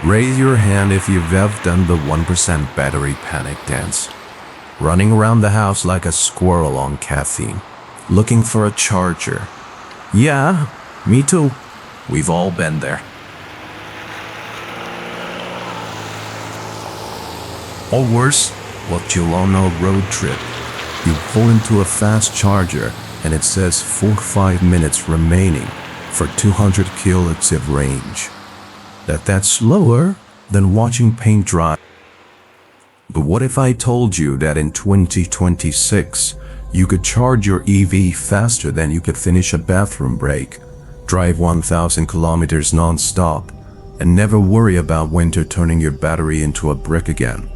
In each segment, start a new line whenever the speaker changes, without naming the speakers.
Raise your hand if you've ever done the 1% battery panic dance. Running around the house like a squirrel on caffeine, looking for a charger. Yeah, me too. We've all been there. Or worse, what you'll on a road trip. You pull into a fast charger and it says 4-5 minutes remaining for 200 kilometers of range. That's slower than watching paint dry. But what if I told you that in 2026, you could charge your EV faster than you could finish a bathroom break, drive 1,000 kilometers non-stop, and never worry about winter turning your battery into a brick again?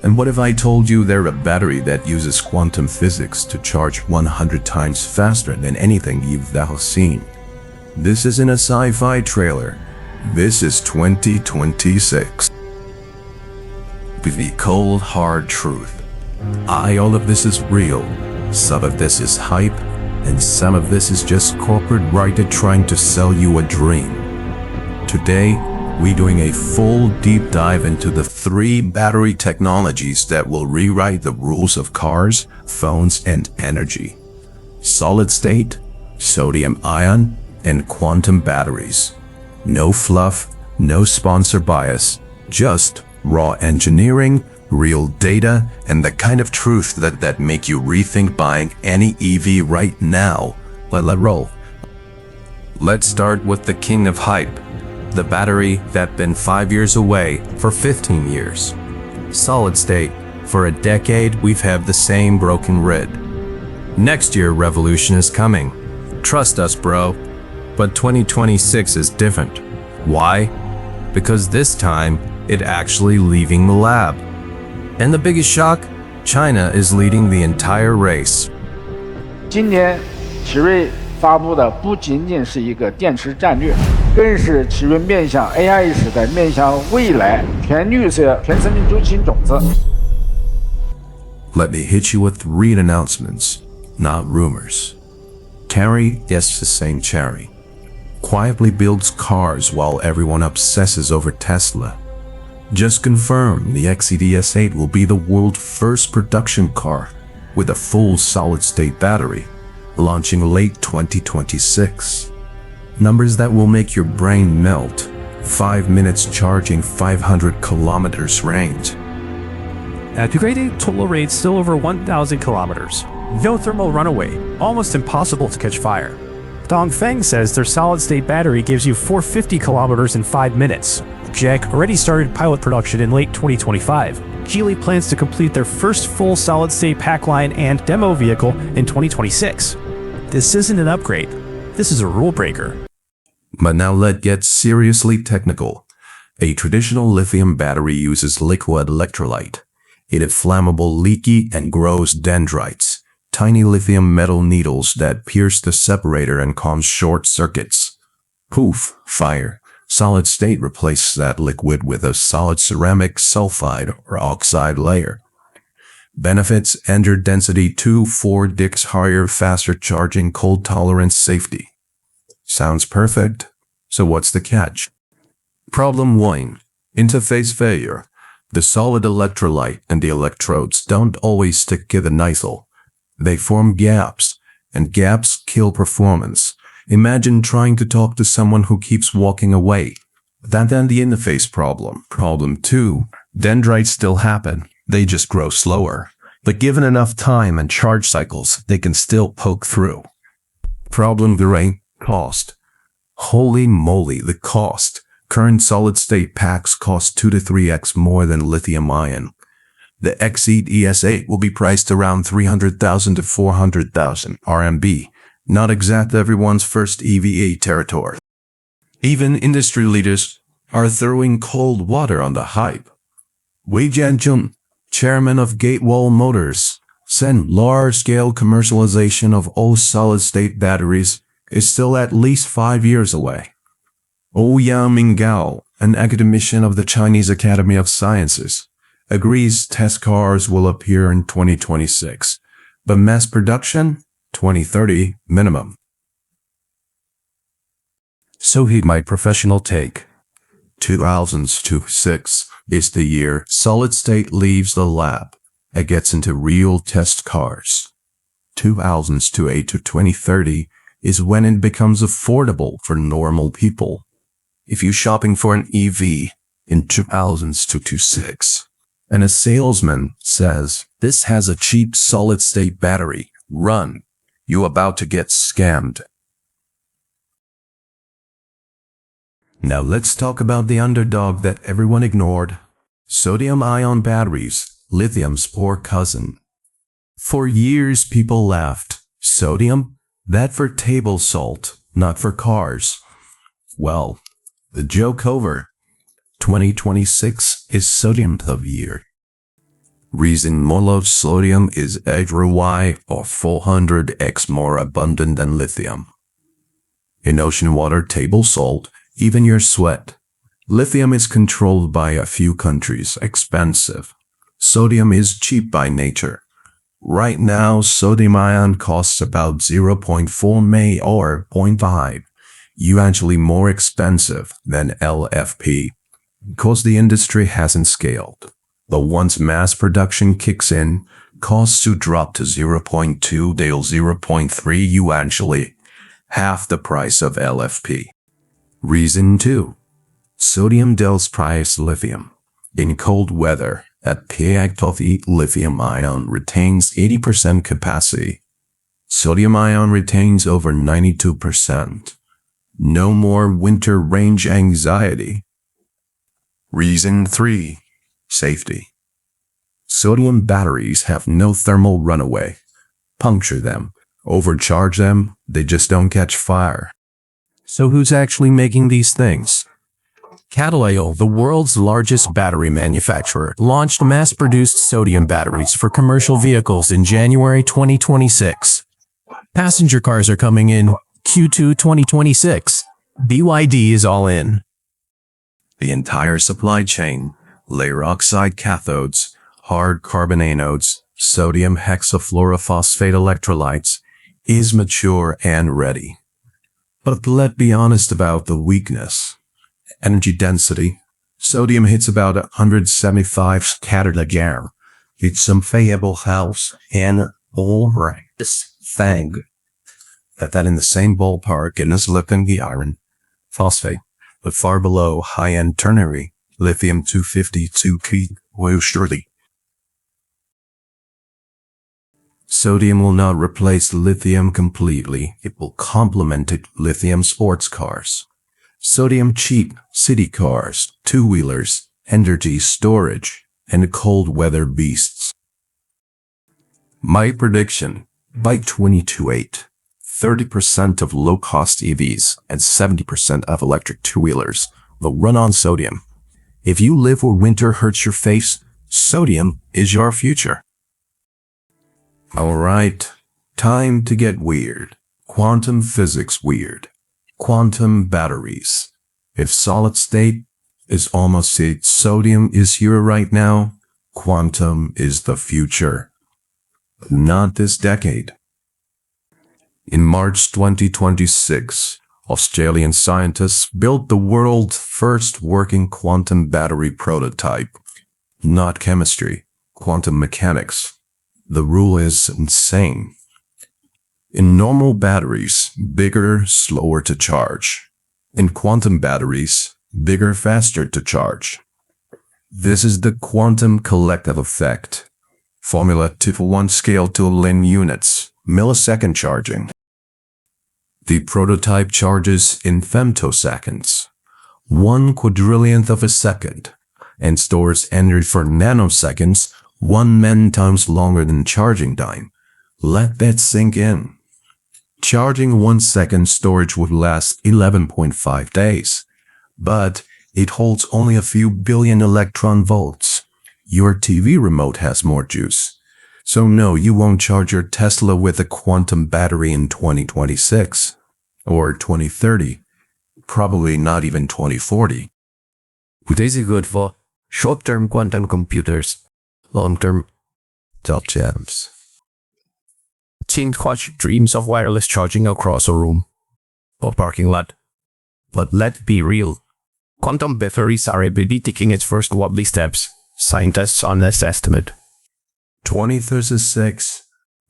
And what if I told you there's a battery that uses quantum physics to charge 100 times faster than anything you've ever seen? This isn't a sci-fi trailer. This is 2026. With the cold, hard truth. All of this is real. Some of this is hype, and some of this is just corporate writer trying to sell you a dream. Today, we're doing a full deep dive into the 3 battery technologies that will rewrite the rules of cars, phones, and energy. Solid state, sodium-ion, and quantum batteries. No fluff, no sponsor bias, just raw engineering, real data, and the kind of truth that make you rethink buying any EV right now. Let's roll. Let's start with the king of hype, the battery that's been 5 years away for 15 years. Solid state. For a decade, we've had the same broken grid. Next year, revolution is coming. Trust us, bro. But 2026 is different. Why? Because this time, it's actually leaving the lab. And the biggest shock? China is leading the entire race.
今年奇瑞发布的不仅仅是一个电池战略，更是奇瑞面向 AI 时代、面向未来全绿色、全生命周期种子。
Let me hit you with real announcements, not rumors. Terry is the same Cherry. Quietly builds cars while everyone obsesses over Tesla. Just confirm the XEDS8 will be the world's first production car with a full solid-state battery, launching late 2026. Numbers that will make your brain melt. 5 minutes charging 500 kilometers range.
At degrading total range still over 1,000 kilometers. No thermal runaway, almost impossible to catch fire. Dongfeng says their solid-state battery gives you 450 kilometers in 5 minutes. Jack already started pilot production in late 2025. Geely plans to complete their first full solid-state pack line and demo vehicle in 2026. This isn't an upgrade. This is a rule breaker.
But now let's get seriously technical. A traditional lithium battery uses liquid electrolyte. It is flammable, leaky, and grows dendrites, tiny lithium metal needles that pierce the separator and cause short circuits. Poof, fire. Solid state replaces that liquid with a solid ceramic sulfide or oxide layer. Benefits: energy density 2-4 dicks higher, faster charging, cold tolerance, safety. Sounds perfect. So what's the catch? Problem 1. Interface failure. The solid electrolyte and the electrodes don't always stick to the nozzle. They form gaps, and gaps kill performance. Imagine trying to talk to someone who keeps walking away. That's the interface problem. Problem 2. Dendrites still happen. They just grow slower. But given enough time and charge cycles, they can still poke through. Problem 3. Cost. Holy moly, the cost. Current solid-state packs cost 2 to 3x more than lithium-ion. The XEDS8 will be priced around 300,000 to 400,000 RMB. Not exact everyone's first EVA territory. Even industry leaders are throwing cold water on the hype. Wei Jianjun, chairman of Gatewall Motors, said large-scale commercialization of all solid-state batteries is still at least 5 years away. Ouyang Minggao, an academician of the Chinese Academy of Sciences, agrees test cars will appear in 2026, but mass production, 2030 minimum. So here's my professional take. 2026 is the year solid state leaves the lab and gets into real test cars. 2028 to 2030 is when it becomes affordable for normal people. If you're shopping for an EV in 2026 and a salesman says this has a cheap solid state battery, run, you're about to get scammed. Now let's talk about the underdog that everyone ignored. Sodium-ion batteries, lithium's poor cousin. For years people laughed. Sodium? That for table salt, not for cars. Well, the joke over. 2026 is sodium of year. Reason more of sodium is every Y or 400x more abundant than lithium. In ocean water, table salt, even your sweat. Lithium is controlled by a few countries, expensive. Sodium is cheap by nature. Right now, sodium ion costs about 0.4 May or 0.5. Actually more expensive than LFP, because the industry hasn't scaled. But once mass production kicks in, costs to drop to 0.2 to 0.3 actually half the price of LFP. Reason 2. Sodium does price lithium. In cold weather, at peak of heat, lithium-ion retains 80% capacity. Sodium-ion retains over 92%. No more winter range anxiety. Reason 3. Safety. Sodium batteries have no thermal runaway. Puncture them, overcharge them, they just don't catch fire. So who's actually making these things? Cataleo, the world's largest battery manufacturer, launched mass-produced sodium batteries for commercial vehicles in January 2026. Passenger cars are coming in Q2 2026. BYD is all in. The entire supply chain, layer oxide cathodes, hard carbon anodes, sodium hexafluorophosphate electrolytes, is mature and ready. But let's be honest about the weakness. Energy density. Sodium hits about 175 scattered a gram. It's some payable house and all right. This thing that in the same ballpark in as lithium-ion phosphate, but far below high-end ternary lithium-252 will surely. Sodium will not replace lithium completely. It will complement it. Lithium sports cars. Sodium cheap city cars, two-wheelers, energy storage, and cold weather beasts. My prediction, by 2028, 30% of low-cost EVs and 70% of electric two-wheelers will run on sodium. If you live where winter hurts your face, sodium is your future. Alright, time to get weird. Quantum physics weird. Quantum batteries. If solid state is almost it, sodium is here right now, quantum is the future. But not this decade. In March 2026, Australian scientists built the world's first working quantum battery prototype. Not chemistry, quantum mechanics. The rule is insane. In normal batteries, bigger, slower to charge. In quantum batteries, bigger, faster to charge. This is the quantum collective effect. Formula 2:1 scale to Lin units, millisecond charging. The prototype charges in femtoseconds, 1/quadrillionth of a second, and stores energy for nanoseconds, 1 million times longer than charging time. Let that sink in. Charging 1 second storage would last 11.5 days, but it holds only a few billion electron volts. Your TV remote has more juice. So no, you won't charge your Tesla with a quantum battery in 2026 or 2030, probably not even 2040.
This is good for short-term quantum computers, long-term top jams. Teen Quatch dreams of wireless charging across a room or parking lot. But let's be real. Quantum batteries are already taking its first wobbly steps. Scientists on this estimate.
2036,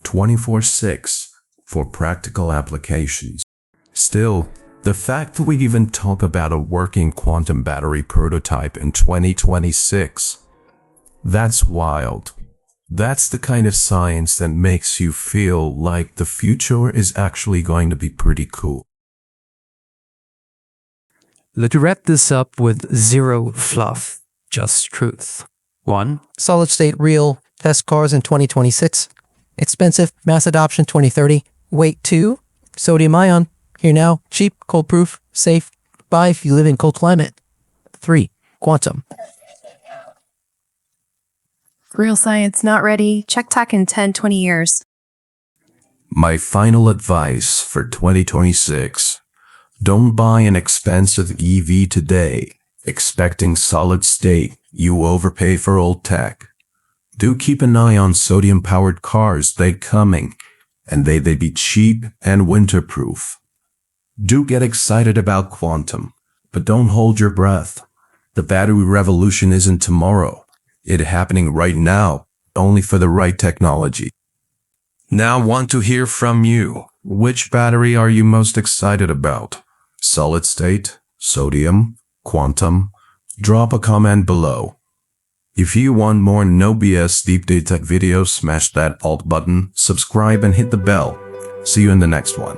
24/6 for practical applications. Still, the fact that we even talk about a working quantum battery prototype in 2026, that's wild. That's the kind of science that makes you feel like the future is actually going to be pretty cool.
Let's wrap this up with zero fluff, just truth. 1.
Solid state real, test cars in 2026. Expensive, mass adoption 2030. Wait 2. Sodium ion, here now, cheap, cold proof, safe. Buy if you live in cold climate. 3. Quantum.
Real science not ready. Check tech in 10-20 years.
My final advice for 2026. Don't buy an expensive EV today, expecting solid state. You overpay for old tech. Do keep an eye on sodium-powered cars. They coming, and they be cheap and winterproof. Do get excited about quantum, but don't hold your breath. The battery revolution isn't tomorrow. It's happening right now, only for the right technology. Now want to hear from you. Which battery are you most excited about? Solid state, sodium, quantum? Drop a comment below. If you want more no BS deep day tech videos, smash that alt button, subscribe and hit the bell. See you in the next one.